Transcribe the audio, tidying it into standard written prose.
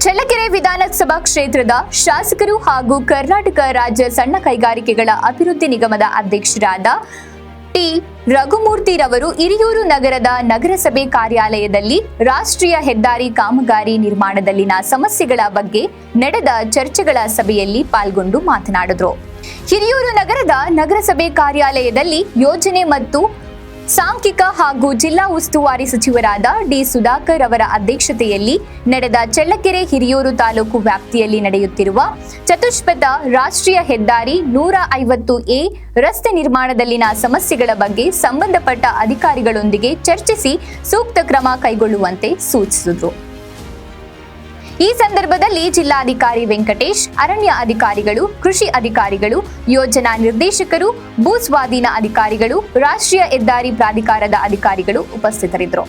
ಚಳ್ಳಕೆರೆ ವಿಧಾನಸಭಾ ಕ್ಷೇತ್ರದ ಶಾಸಕರು ಹಾಗೂ ಕರ್ನಾಟಕ ರಾಜ್ಯ ಸಣ್ಣ ಕೈಗಾರಿಕೆಗಳ ಅಭಿವೃದ್ಧಿ ನಿಗಮದ ಅಧ್ಯಕ್ಷರಾದ ಟಿ ರಘುಮೂರ್ತಿರವರು ಹಿರಿಯೂರು ನಗರದ ನಗರಸಭೆ ಕಾರ್ಯಾಲಯದಲ್ಲಿ ರಾಷ್ಟ್ರೀಯ ಹೆದ್ದಾರಿ ಕಾಮಗಾರಿ ನಿರ್ಮಾಣದಲ್ಲಿನ ಸಮಸ್ಯೆಗಳ ಬಗ್ಗೆ ನಡೆದ ಚರ್ಚೆಗಳ ಸಭೆಯಲ್ಲಿ ಪಾಲ್ಗೊಂಡು ಮಾತನಾಡಿದರು. ಹಿರಿಯೂರು ನಗರದ ನಗರಸಭೆ ಕಾರ್ಯಾಲಯದಲ್ಲಿ ಯೋಜನೆ ಮತ್ತು ಸಾಂಖ್ಯಿಕ ಹಾಗೂ ಜಿಲ್ಲಾ ಉಸ್ತುವಾರಿ ಸಚಿವರಾದ ಡಿ ಸುಧಾಕರ್ ಅವರ ಅಧ್ಯಕ್ಷತೆಯಲ್ಲಿ ನಡೆದ ಚಳ್ಳಕೆರೆ ಹಿರಿಯೂರು ತಾಲೂಕು ವ್ಯಾಪ್ತಿಯಲ್ಲಿ ನಡೆಯುತ್ತಿರುವ ಚತುಷ್ಪಥ ರಾಷ್ಟ್ರೀಯ ಹೆದ್ದಾರಿ 150A ರಸ್ತೆ ನಿರ್ಮಾಣದಲ್ಲಿನ ಸಮಸ್ಯೆಗಳ ಬಗ್ಗೆ ಸಂಬಂಧಪಟ್ಟ ಅಧಿಕಾರಿಗಳೊಂದಿಗೆ ಚರ್ಚಿಸಿ ಸೂಕ್ತ ಕ್ರಮ ಕೈಗೊಳ್ಳುವಂತೆ ಸೂಚಿಸಿದರು. ಈ ಸಂದರ್ಭದಲ್ಲಿ ಜಿಲ್ಲಾಧಿಕಾರಿ ವೆಂಕಟೇಶ್, ಅರಣ್ಯ ಅಧಿಕಾರಿಗಳು, ಕೃಷಿ ಅಧಿಕಾರಿಗಳು, ಯೋಜನಾ ನಿರ್ದೇಶಕರು, ಭೂ ಸ್ವಾಧೀನ ಅಧಿಕಾರಿಗಳು, ರಾಷ್ಟ್ರೀಯ ಹೆದ್ದಾರಿ ಪ್ರಾಧಿಕಾರದ ಅಧಿಕಾರಿಗಳು ಉಪಸ್ಥಿತರಿದ್ದರು.